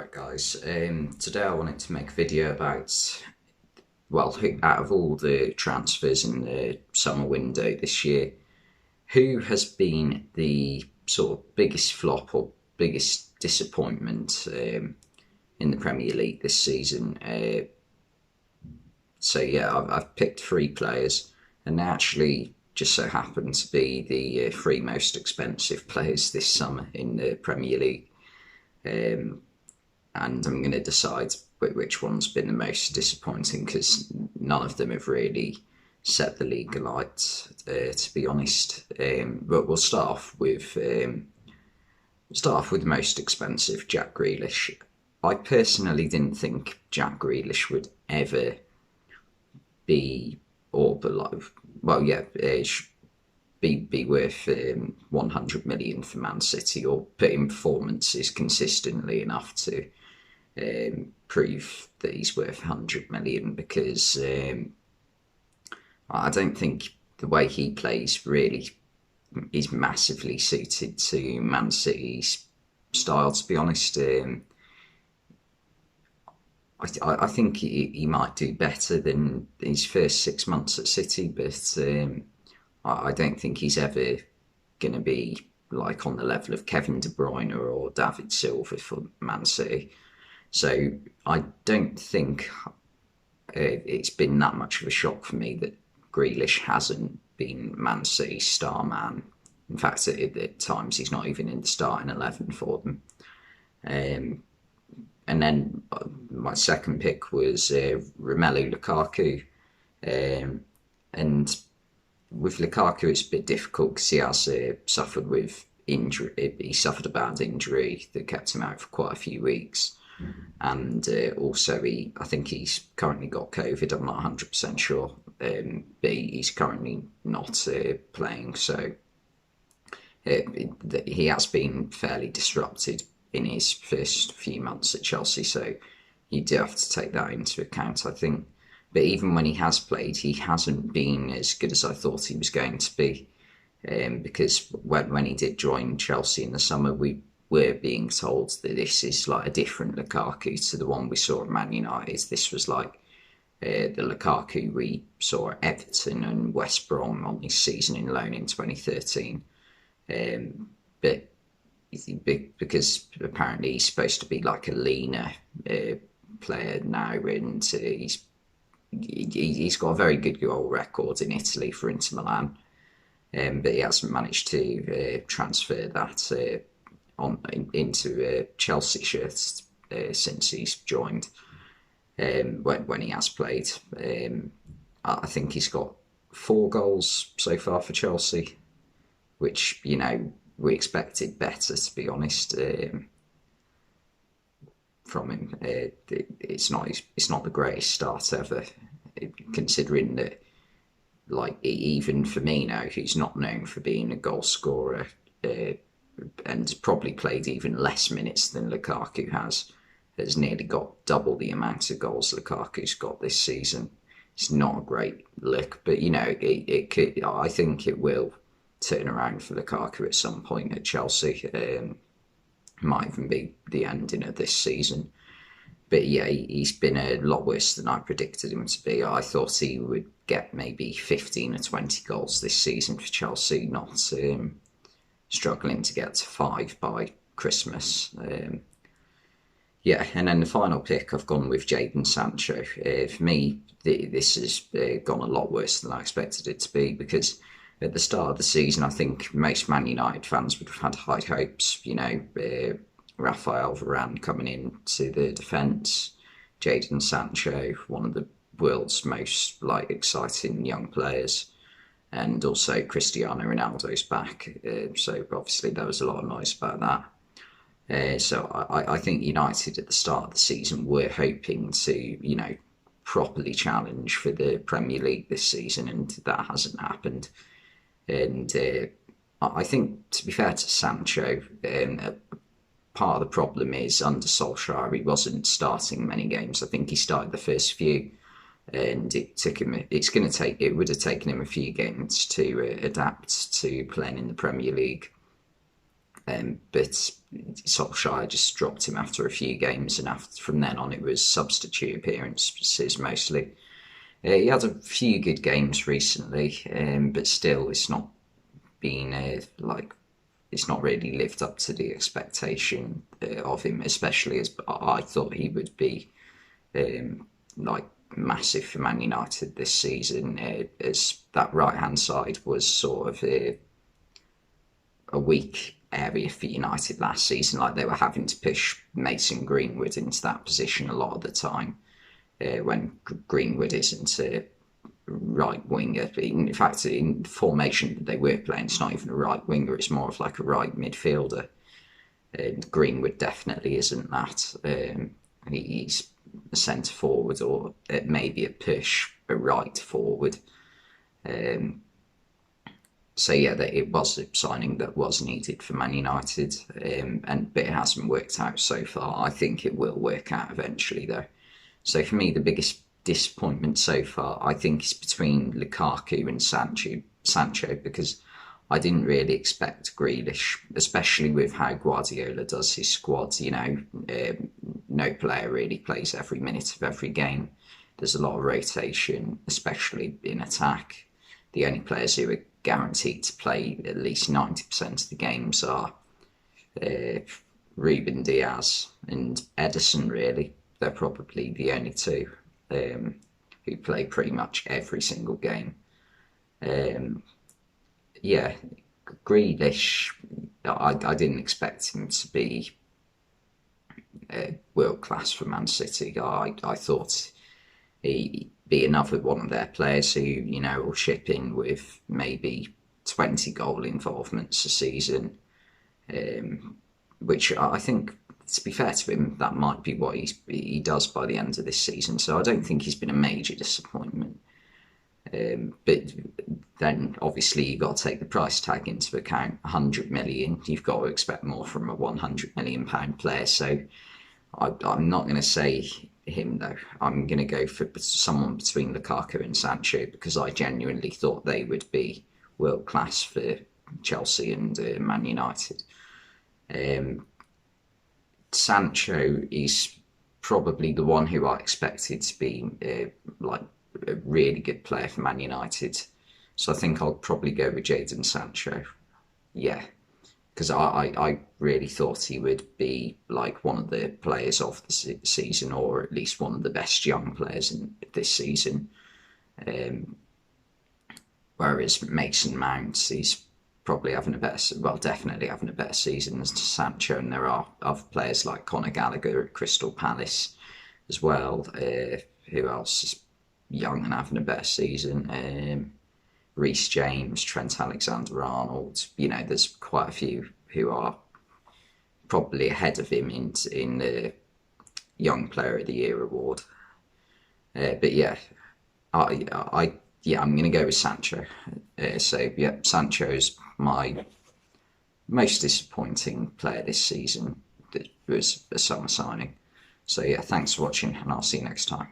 Right guys, today I wanted to make a video about, well, out of all the transfers in the summer window this year, who has been the sort of biggest flop or biggest disappointment in the Premier League this season. So yeah, I've picked three players, and they actually just so happen to be the three most expensive players this summer in the Premier League. And I'm going to decide which one's been the most disappointing because none of them have really set the league alight, to be honest. But we'll start off with the most expensive, Jack Grealish. I personally didn't think Jack Grealish would ever be or below. Well, yeah, be worth 100 million for Man City or put in performances consistently enough to prove that he's worth 100 million because I don't think the way he plays really is massively suited to Man City's style, to be honest. I think he might do better than his first 6 months at City, but I don't think he's ever going to be like on the level of Kevin De Bruyne or David Silva for Man City. So I don't think it's been that much of a shock for me that Grealish hasn't been Man City's star man. In fact, at times he's not even in the starting 11 for them. And then my second pick was Romelu Lukaku. And with Lukaku, it's a bit difficult because he has suffered with injury. He suffered a bad injury that kept him out for quite a few weeks. And also, I think he's currently got COVID. I'm not 100% sure, but he's currently not playing. So he has been fairly disrupted in his first few months at Chelsea. So you do have to take that into account, I think. But even when he has played, he hasn't been as good as I thought he was going to be. Because when he did join Chelsea in the summer, we were being told that this is like a different Lukaku to the one we saw at Man United. This was like the Lukaku we saw at Everton and West Brom on his season in loan in 2013. But because apparently he's supposed to be like a leaner player now, and he's got a very good goal record in Italy for Inter Milan, but he hasn't managed to transfer that into Chelsea shirts since he's joined. When he has played, I think he's got 4 goals so far for Chelsea, which we expected better, to be honest, from him. It's not the greatest start ever, considering that, like, even Firmino, who's not known for being a goal scorer, and probably played even less minutes than Lukaku has nearly got double the amount of goals Lukaku's got this season. It's not a great look, but it could. I think it will turn around for Lukaku at some point at Chelsea. Might even be the ending of this season. But yeah, he's been a lot worse than I predicted him to be. I thought he would get maybe 15 or 20 goals this season for Chelsea, not struggling to get to 5 by Christmas. Yeah, and then the final pick, I've gone with Jadon Sancho. For me, this has gone a lot worse than I expected it to be, because at the start of the season, I think most Man United fans would have had high hopes. Rafael Varane coming in to the defence, Jadon Sancho, one of the world's most exciting young players, and also Cristiano Ronaldo's back. So obviously there was a lot of noise about that. So I think United at the start of the season were hoping to, properly challenge for the Premier League this season, and that hasn't happened. And I think, to be fair to Sancho, part of the problem is under Solskjaer he wasn't starting many games. I think he started the first few, and it would have taken him a few games to adapt to playing in the Premier League. But Solskjaer just dropped him after a few games, and from then on it was substitute appearances mostly. He had a few good games recently, but still it's not been it's not really lived up to the expectation of him, especially as I thought he would be like massive for Man United this season, as that right hand side was sort of a weak area for United last season. Like, they were having to push Mason Greenwood into that position a lot of the time, when Greenwood isn't a right winger. In fact, in the formation that they were playing, it's not even a right winger, it's more of like a right midfielder. And Greenwood definitely isn't that. He's a centre forward, or maybe a push a right forward. So yeah, it was a signing that was needed for Man United, but it hasn't worked out so far. I think it will work out eventually, though. So for me, the biggest disappointment so far, I think, is between Lukaku and Sancho, because I didn't really expect Grealish, especially with how Guardiola does his squads. No player really plays every minute of every game. There's a lot of rotation, especially in attack. The only players who are guaranteed to play at least 90% of the games are Ruben Diaz and Ederson, really. They're probably the only two who play pretty much every single game. Yeah, Grealish, I didn't expect him to be world class for Man City. I thought he'd be another one of their players who, will chip in with maybe 20 goal involvements a season, which I think, to be fair to him, that might be what he does by the end of this season. So I don't think he's been a major disappointment. But then obviously you've got to take the price tag into account. 100 million, you've got to expect more from a 100 million pound player. So I'm not going to say him, though. I'm going to go for someone between Lukaku and Sancho, because I genuinely thought they would be world class for Chelsea and Man United. Sancho is probably the one who I expected to be a really good player for Man United. So I think I'll probably go with Jadon Sancho. Yeah, because I really thought he would be like one of the players of the season, or at least one of the best young players in this season. Whereas Mason Mount, he's probably definitely having a better season than Sancho, and there are other players like Conor Gallagher at Crystal Palace as well. Who else is young and having a better season? Reece James, Trent Alexander-Arnold. There's quite a few who are probably ahead of him in the Young Player of the Year award. But yeah, I'm going to go with Sancho. Sancho's my most disappointing player this season. That was a summer signing. So yeah, thanks for watching, and I'll see you next time.